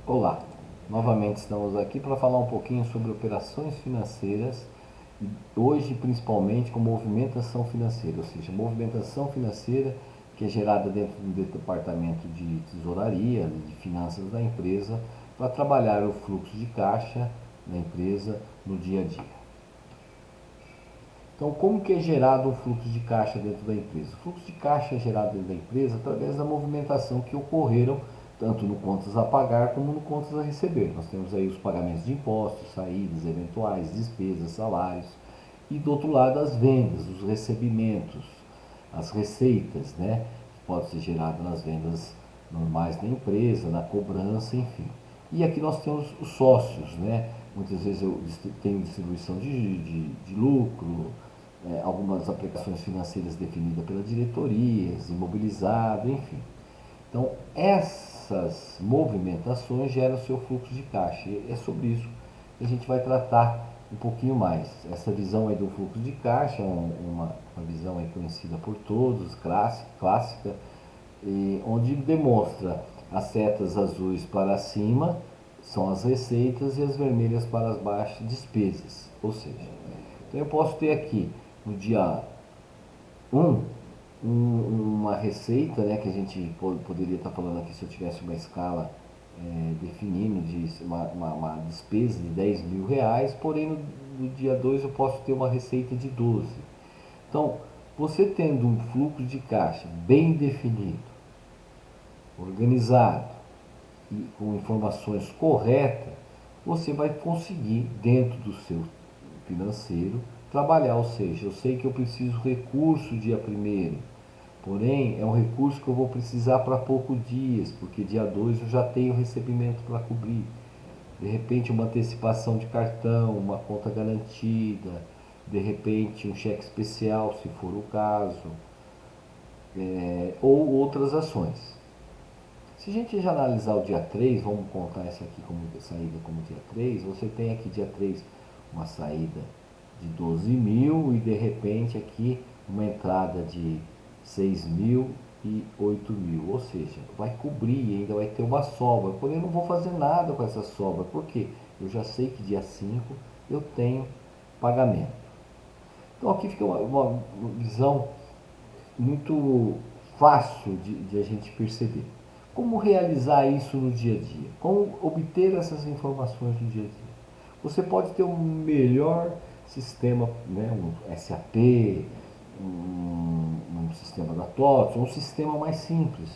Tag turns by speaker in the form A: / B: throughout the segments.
A: Olá, novamente estamos aqui para falar um pouquinho sobre operações financeiras e hoje principalmente com movimentação financeira, ou seja, movimentação financeira que é gerada dentro do departamento de tesouraria, de finanças da empresa, para trabalhar o fluxo de caixa da empresa no dia a dia. Então, como que é gerado um fluxo de caixa dentro da empresa? O fluxo de caixa é gerado dentro da empresa através da movimentação que ocorreram tanto no contas a pagar como no contas a receber. Nós temos aí os pagamentos de impostos, saídas eventuais, despesas, salários e do outro lado as vendas, os recebimentos, as receitas, né? Que pode ser gerado nas vendas normais da empresa, na cobrança, enfim. E aqui nós temos os sócios, né? Muitas vezes eu tenho distribuição de lucro, algumas aplicações financeiras definidas pela diretoria, imobilizado, enfim. Então, essas movimentações geram seu fluxo de caixa. E é sobre isso que a gente vai tratar um pouquinho mais. Essa visão aí do fluxo de caixa é uma visão aí conhecida por todos, clássica, onde demonstra as setas azuis para cima são as receitas e as vermelhas para as baixas despesas. Ou seja, então eu posso ter aqui no dia 1 uma receita, né, que a gente poderia estar falando aqui se eu tivesse uma escala definindo de uma despesa de 10 mil reais, porém no dia 2 eu posso ter uma receita de 12. Então, você tendo um fluxo de caixa bem definido, organizado e com informações corretas, você vai conseguir, dentro do seu financeiro, trabalhar. Ou seja, eu sei que eu preciso recurso dia primeiro, porém é um recurso que eu vou precisar para poucos dias, porque dia 2 eu já tenho recebimento para cobrir. De repente uma antecipação de cartão, uma conta garantida, de repente um cheque especial, se for o caso, ou outras ações. Se a gente já analisar o dia 3, vamos contar essa aqui como saída como dia 3, você tem aqui dia 3 uma saída de 12 mil e de repente aqui uma entrada de 6 mil e 8 mil, ou seja, vai cobrir e ainda vai ter uma sobra, porém eu não vou fazer nada com essa sobra, porque eu já sei que dia 5 eu tenho pagamento. Então aqui fica uma visão muito fácil de a gente perceber. Como realizar isso no dia a dia? Como obter essas informações no dia a dia? Você pode ter um melhor sistema, né, um SAP, um sistema da TOTS, um sistema mais simples.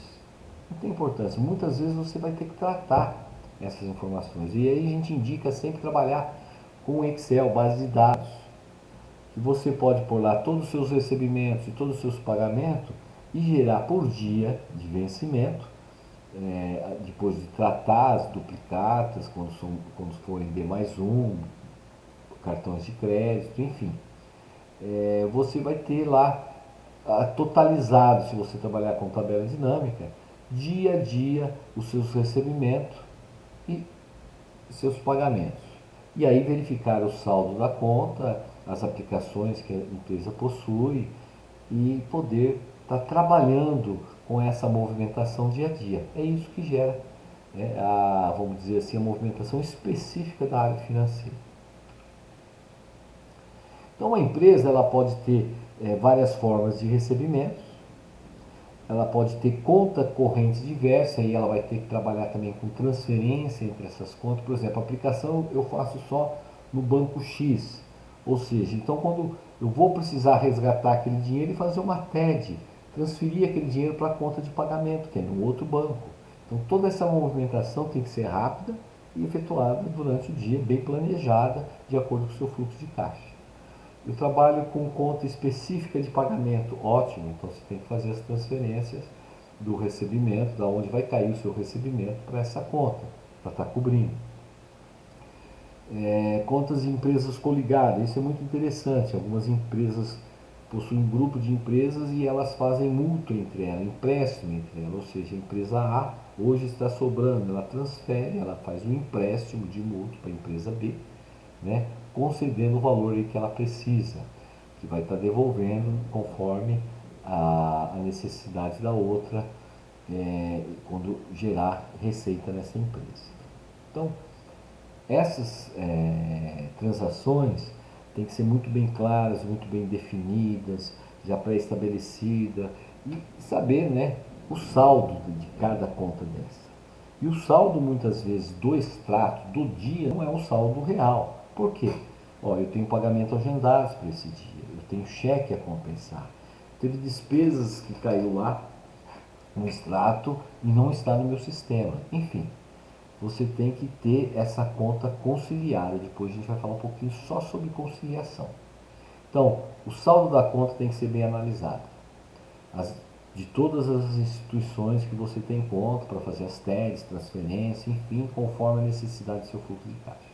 A: Não tem importância. Muitas vezes você vai ter que tratar essas informações. E aí a gente indica sempre trabalhar com Excel, base de dados, que você pode pôr lá todos os seus recebimentos e todos os seus pagamentos e gerar por dia de vencimento, depois de tratar as duplicatas, quando forem D mais um, cartões de crédito, enfim. Você vai ter lá totalizado, se você trabalhar com tabela dinâmica, dia a dia os seus recebimentos e seus pagamentos. E aí verificar o saldo da conta, as aplicações que a empresa possui e poder estar trabalhando com essa movimentação dia a dia. É isso que gera, vamos dizer assim, a movimentação específica da área financeira. Então, uma empresa ela pode ter várias formas de recebimentos, ela pode ter conta corrente diversa e ela vai ter que trabalhar também com transferência entre essas contas. Por exemplo, a aplicação eu faço só no banco X, ou seja, então quando eu vou precisar resgatar aquele dinheiro e fazer uma TED, transferir aquele dinheiro para a conta de pagamento, que é no outro banco. Então toda essa movimentação tem que ser rápida e efetuada durante o dia, bem planejada, de acordo com o seu fluxo de caixa. Eu trabalho com conta específica de pagamento, ótimo, então você tem que fazer as transferências do recebimento, da onde vai cair o seu recebimento para essa conta, para estar cobrindo. Contas de empresas coligadas, isso é muito interessante. Algumas empresas possuem um grupo de empresas e elas fazem mútuo entre elas, empréstimo entre elas, ou seja, a empresa A hoje está sobrando, ela transfere, ela faz um empréstimo de mútuo para a empresa B, né, concedendo o valor que ela precisa, que vai estar devolvendo conforme a necessidade da outra, quando gerar receita nessa empresa. Então, essas transações têm que ser muito bem claras, muito bem definidas, já pré-estabelecida e saber, né, o saldo de cada conta dessa. E o saldo muitas vezes do extrato do dia não é o saldo real. Por quê? Ó, eu tenho pagamento agendado para esse dia, eu tenho cheque a compensar, teve despesas que caiu lá no extrato e não está no meu sistema. Enfim, você tem que ter essa conta conciliada. Depois a gente vai falar um pouquinho só sobre conciliação. Então, o saldo da conta tem que ser bem analisado. De todas as instituições que você tem conta para fazer as TEDs, transferência, enfim, conforme a necessidade do seu fluxo de caixa.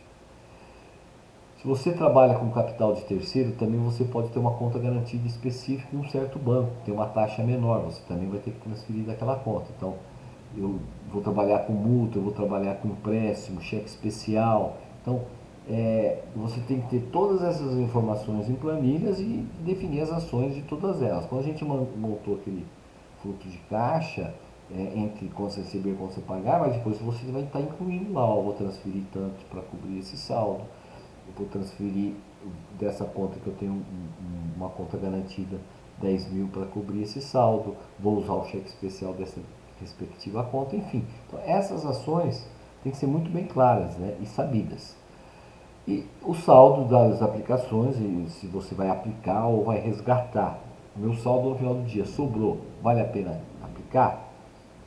A: Se você trabalha com capital de terceiro, também você pode ter uma conta garantida específica em um certo banco, tem uma taxa menor, você também vai ter que transferir daquela conta. Então, eu vou trabalhar com multa, eu vou trabalhar com empréstimo, cheque especial. Então, você tem que ter todas essas informações em planilhas e definir as ações de todas elas. Quando a gente montou aquele fluxo de caixa, entre quando você receber e quando você pagar, mas depois você vai estar incluindo lá, ó, vou transferir tanto para cobrir esse saldo, eu vou transferir dessa conta que eu tenho uma conta garantida 10 mil para cobrir esse saldo, vou usar o cheque especial dessa respectiva conta, enfim. Então, essas ações têm que ser muito bem claras, né, e sabidas. E o saldo das aplicações, se você vai aplicar ou vai resgatar. O meu saldo no final do dia sobrou, vale a pena aplicar?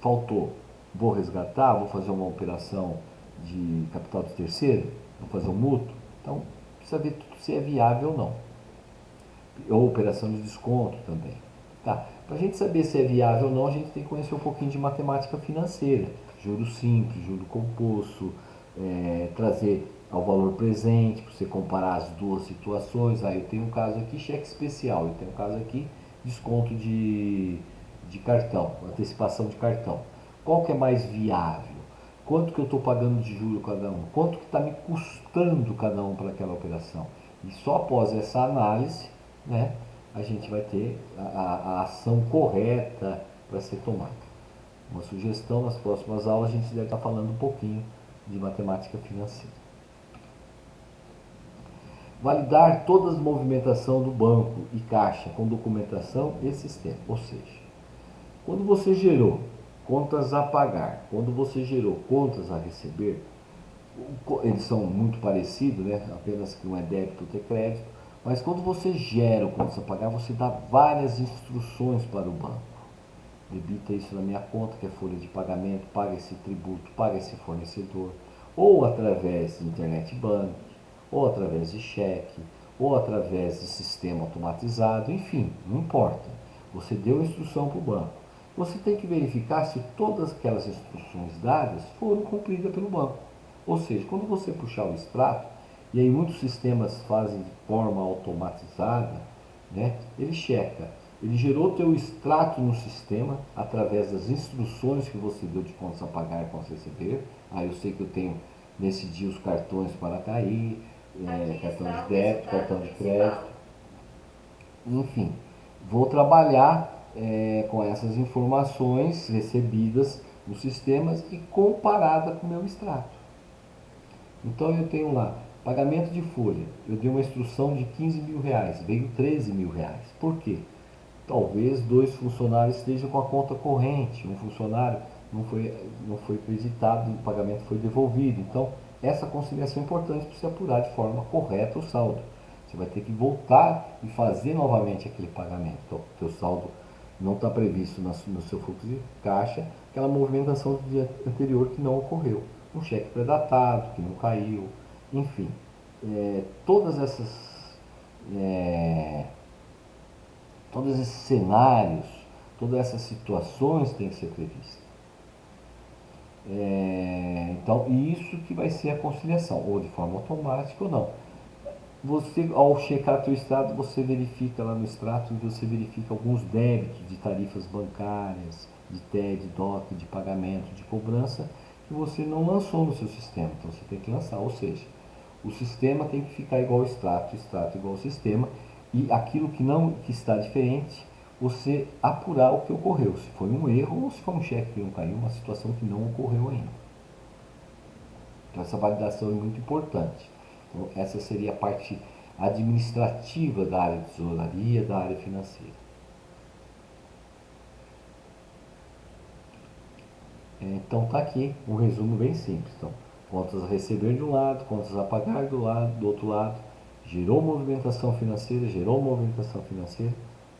A: Faltou, vou resgatar, vou fazer uma operação de capital de terceiro, vou fazer um mútuo. Então, precisa ver se é viável ou não. Ou operação de desconto também. Tá. Para a gente saber se é viável ou não, a gente tem que conhecer um pouquinho de matemática financeira. Juro simples, juro composto, trazer ao valor presente, para você comparar as duas situações. Aí eu tenho um caso aqui, cheque especial, eu tenho um caso aqui, desconto de cartão, antecipação de cartão. Qual que é mais viável? Quanto que eu estou pagando de juro cada um? Quanto que está me custando cada um para aquela operação? E só após essa análise, né, a gente vai ter a ação correta para ser tomada. Uma sugestão, nas próximas aulas a gente deve estar falando um pouquinho de matemática financeira. Validar toda a movimentação do banco e caixa com documentação e sistema. Ou seja, quando você gerou contas a pagar, quando você gerou contas a receber, eles são muito parecidos, né? Apenas que um é débito, outro é crédito. Mas quando você gera o contas a pagar, você dá várias instruções para o banco. Debita isso na minha conta, que é folha de pagamento, paga esse tributo, paga esse fornecedor. Ou através de internet bank, ou através de cheque, ou através de sistema automatizado, enfim, não importa. Você deu a instrução para o banco. Você tem que verificar se todas aquelas instruções dadas foram cumpridas pelo banco. Ou seja, quando você puxar o extrato, e aí muitos sistemas fazem de forma automatizada, né, ele checa. Ele gerou teu extrato no sistema através das instruções que você deu de contas a pagar e contas a receber. Aí eu sei que eu tenho nesse dia os cartões para cair, cartão de débito, cartão de crédito. Enfim, vou trabalhar com essas informações recebidas nos sistemas e comparada com o meu extrato. Então eu tenho lá, pagamento de folha, eu dei uma instrução de 15 mil reais, veio 13 mil reais. Por quê? Talvez dois funcionários estejam com a conta corrente, um funcionário não foi creditado, o pagamento foi devolvido. Então, essa conciliação é importante para você apurar de forma correta o saldo. Você vai ter que voltar e fazer novamente aquele pagamento. Então, o teu saldo não está previsto no seu fluxo de caixa, aquela movimentação do dia anterior que não ocorreu. Um cheque pré-datado, que não caiu, enfim. Todas essas todos esses cenários, todas essas situações têm que ser previstas. Então, isso que vai ser a conciliação, ou de forma automática ou não. Você, ao checar seu extrato, você verifica lá no extrato, você verifica alguns débitos de tarifas bancárias, de TED, DOC, de pagamento, de cobrança, que você não lançou no seu sistema. Então, você tem que lançar, ou seja, o sistema tem que ficar igual ao extrato, o extrato igual ao sistema, e aquilo que está diferente, você apurar o que ocorreu, se foi um erro ou se foi um cheque que não caiu, uma situação que não ocorreu ainda. Então essa validação é muito importante. Então, essa seria a parte administrativa da área de tesouraria, da área financeira. Então está aqui um resumo bem simples. Então, contas a receber de um lado, contas a pagar do outro lado, gerou movimentação financeira,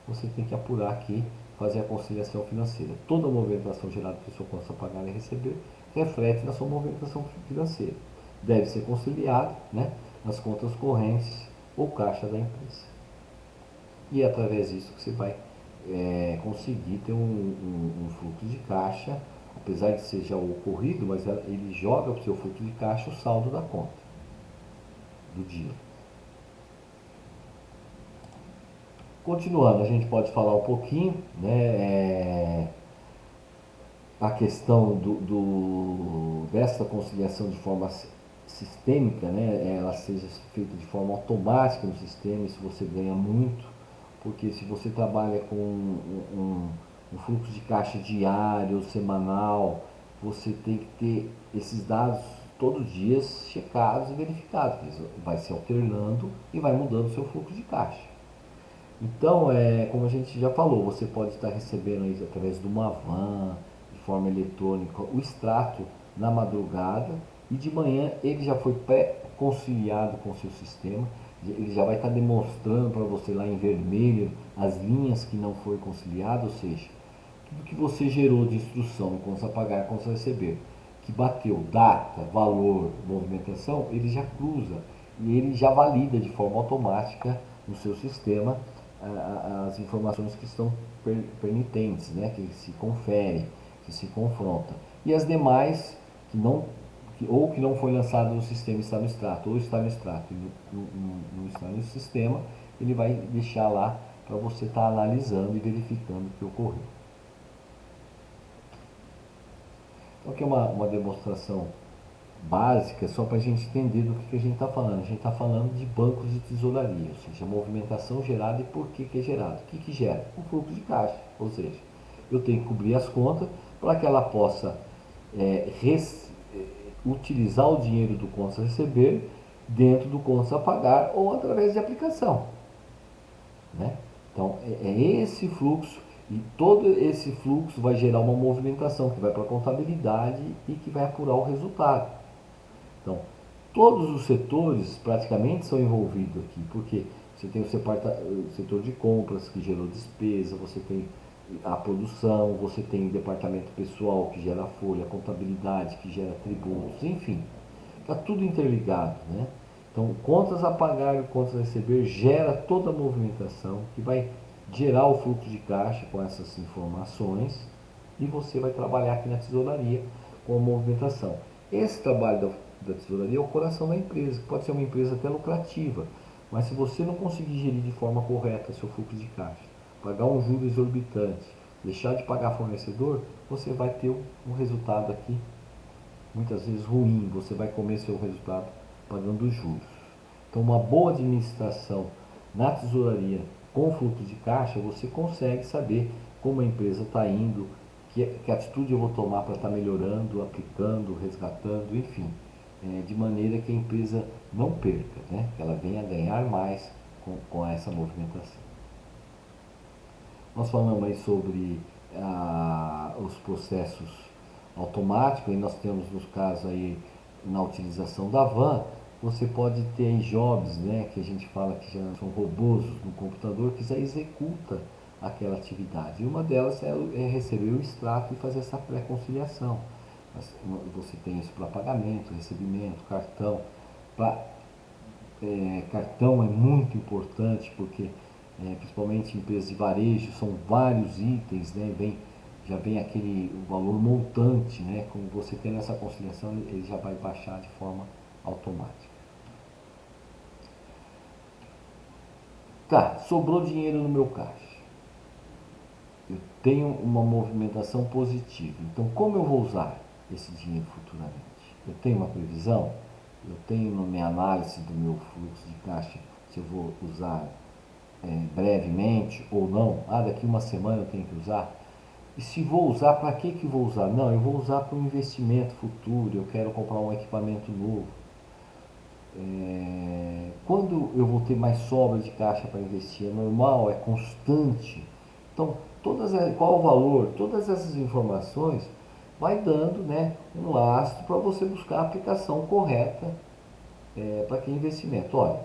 A: você tem que apurar aqui, fazer a conciliação financeira. Toda movimentação gerada por sua conta a pagar e receber reflete na sua movimentação financeira. Deve ser conciliado, né, nas contas correntes ou caixa da empresa. E é através disso que você vai conseguir ter um fluxo de caixa, apesar de ser já ocorrido, mas ele joga para o seu fluxo de caixa o saldo da conta do dia. Continuando, a gente pode falar um pouquinho, né, a questão dessa conciliação de forma sistêmica, né, ela seja feita de forma automática no sistema, isso você ganha muito, porque se você trabalha com um fluxo de caixa diário ou semanal, você tem que ter esses dados todos os dias checados e verificados, vai se alternando e vai mudando o seu fluxo de caixa. Então, como a gente já falou, você pode estar recebendo aí, através de uma van, de forma eletrônica, o extrato na madrugada e de manhã ele já foi pré-conciliado com o seu sistema, ele já vai estar demonstrando para você lá em vermelho as linhas que não foi conciliado, ou seja, tudo que você gerou de instrução, contas a pagar, contas a receber, que bateu data, valor, movimentação, ele já cruza e ele já valida de forma automática no seu sistema as informações que estão permitentes, né, que se confere, que se confronta. E as demais que não ou que não foi lançado no sistema está no extrato, ou está no extrato e não está no sistema, ele vai deixar lá para você estar analisando e verificando o que ocorreu. Então aqui é uma demonstração básica só para a gente entender do que a gente está falando. A gente está falando de bancos de tesouraria, ou seja, a movimentação gerada e por que é gerado. O que gera? O fluxo de caixa, ou seja, eu tenho que cobrir as contas para que ela possa utilizar o dinheiro do contas a receber dentro do contas a pagar ou através de aplicação, né? Então é esse fluxo e todo esse fluxo vai gerar uma movimentação que vai para a contabilidade e que vai apurar o resultado. Então, todos os setores praticamente são envolvidos aqui, porque você tem o setor de compras que gerou despesa, você tem a produção, você tem o departamento pessoal que gera folha, a contabilidade que gera tributos, enfim, está tudo interligado, né? Então, contas a pagar e contas a receber gera toda a movimentação que vai gerar o fluxo de caixa com essas informações e você vai trabalhar aqui na tesouraria com a movimentação. Esse trabalho da tesouraria é o coração da empresa, pode ser uma empresa até lucrativa, mas se você não conseguir gerir de forma correta seu fluxo de caixa, pagar um juro exorbitante, deixar de pagar fornecedor, você vai ter um resultado aqui muitas vezes ruim, você vai comer seu resultado pagando juros. Então, uma boa administração na tesouraria com fluxo de caixa, você consegue saber como a empresa está indo, que atitude eu vou tomar para estar melhorando, aplicando, resgatando, enfim, de maneira que a empresa não perca, né? Que ela venha a ganhar mais com essa movimentação. Nós falamos aí sobre os processos automáticos, e nós temos nos casos aí na utilização da van, você pode ter jobs, né, que a gente fala que já são robôs no computador que já executa aquela atividade. E uma delas é receber o extrato e fazer essa pré-conciliação. Você tem isso para pagamento, recebimento, cartão. Cartão é muito importante porque principalmente em empresas de varejo, são vários itens, né? Já vem aquele valor montante, né? Como você tem essa conciliação, ele já vai baixar de forma automática. Tá, sobrou dinheiro no meu caixa. Eu tenho uma movimentação positiva. Então, como eu vou usar esse dinheiro futuramente? Eu tenho uma previsão? Eu tenho na minha análise do meu fluxo de caixa se eu vou usar brevemente ou não, daqui uma semana eu tenho que usar. E se vou usar, para que vou usar? Não, eu vou usar para um investimento futuro, eu quero comprar um equipamento novo. Quando eu vou ter mais sobra de caixa para investir? É normal, é constante. Então, qual o valor? Todas essas informações vai dando, né, um lastro para você buscar a aplicação correta para aquele investimento. Olha,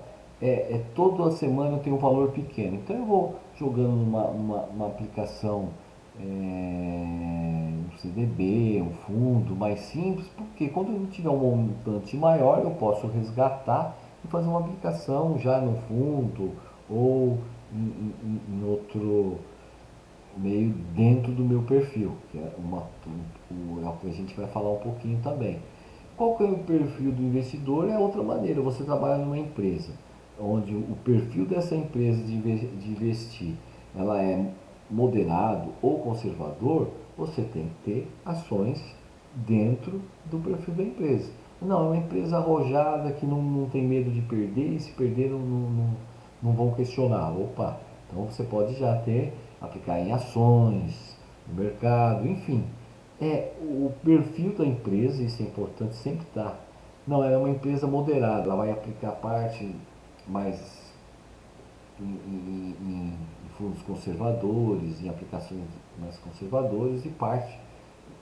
A: toda semana eu tenho um valor pequeno, então eu vou jogando uma aplicação, um CDB, um fundo mais simples, porque quando eu tiver um montante maior eu posso resgatar e fazer uma aplicação já no fundo ou em outro meio dentro do meu perfil, que é o que a gente vai falar um pouquinho também. Qual que é o perfil do investidor? É outra maneira. Você trabalha numa empresa, onde o perfil dessa empresa de investir, ela é moderado ou conservador, você tem que ter ações dentro do perfil da empresa. Não, é uma empresa arrojada que não tem medo de perder, e se perder não vão questionar. Opa, então você pode já aplicar em ações, no mercado, enfim. O perfil da empresa, isso é importante sempre estar. Não, ela é uma empresa moderada, ela vai aplicar parte mais em fundos conservadores, em aplicações mais conservadoras e parte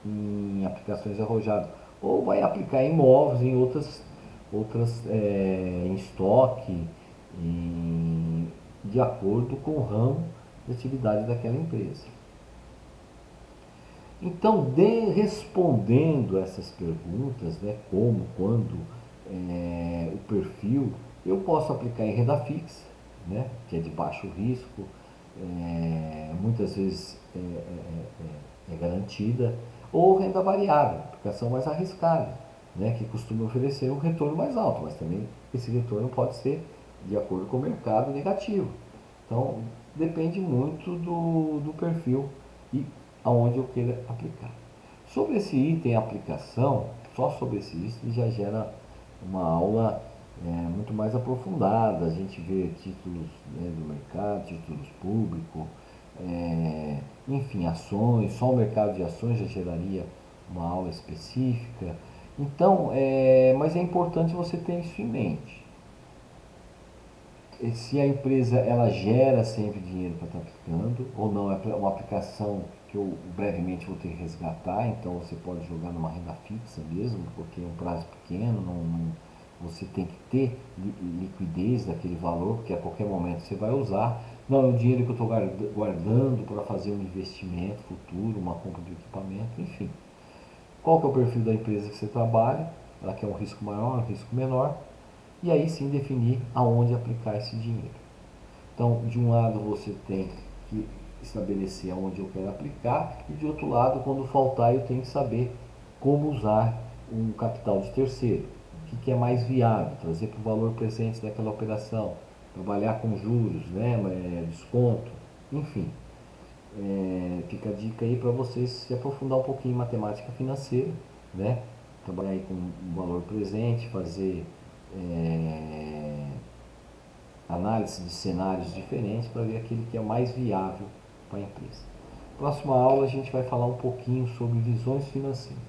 A: em aplicações arrojadas. Ou vai aplicar em imóveis, em estoque, de acordo com o ramo de atividade daquela empresa. Então, respondendo essas perguntas, né, como, quando, o perfil, eu posso aplicar em renda fixa, né, que é de baixo risco, muitas vezes é garantida, ou renda variável, aplicação mais arriscada, né, que costuma oferecer um retorno mais alto, mas também esse retorno pode ser de acordo com o mercado negativo. Então, depende muito do perfil e aonde eu queira aplicar. Sobre esse item aplicação, só sobre esse item já gera uma aula muito mais aprofundada. A gente vê títulos, né, do mercado, títulos públicos, enfim, ações. Só o mercado de ações já geraria uma aula específica. Então, mas é importante você ter isso em mente. Se a empresa ela gera sempre dinheiro para estar aplicando, ou não, é uma aplicação que eu brevemente vou ter que resgatar, então você pode jogar numa renda fixa mesmo, porque é um prazo pequeno, você tem que ter liquidez daquele valor, porque a qualquer momento você vai usar. Não, é o dinheiro que eu estou guardando para fazer um investimento futuro, uma compra de equipamento, enfim. Qual que é o perfil da empresa que você trabalha? Ela quer um risco maior, um risco menor, e aí sim definir aonde aplicar esse dinheiro. Então, de um lado você tem que estabelecer aonde eu quero aplicar e de outro lado, quando faltar, eu tenho que saber como usar um capital de terceiro. O que é mais viável? Trazer para o valor presente daquela operação, trabalhar com juros, né, desconto, enfim. Fica a dica aí para vocês se aprofundar um pouquinho em matemática financeira, né? Trabalhar aí com um valor presente, fazer análise de cenários diferentes para ver aquele que é mais viável para a empresa. Próxima aula a gente vai falar um pouquinho sobre visões financeiras.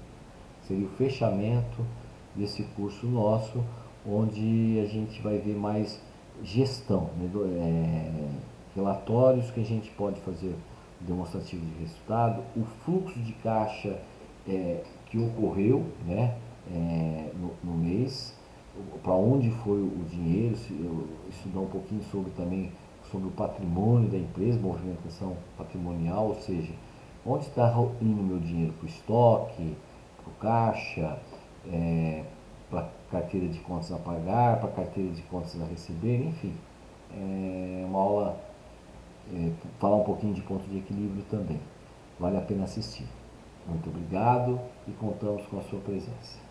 A: Seria o fechamento desse curso nosso, onde a gente vai ver mais gestão, né? Relatórios que a gente pode fazer demonstrativo de resultado, o fluxo de caixa que ocorreu, né, no mês, para onde foi o dinheiro, estudar um pouquinho também sobre o patrimônio da empresa, movimentação patrimonial, ou seja, onde está indo meu dinheiro para o estoque, para o caixa, para carteira de contas a pagar, para carteira de contas a receber, enfim. É uma aula, falar um pouquinho de ponto de equilíbrio também. Vale a pena assistir. Muito obrigado e contamos com a sua presença.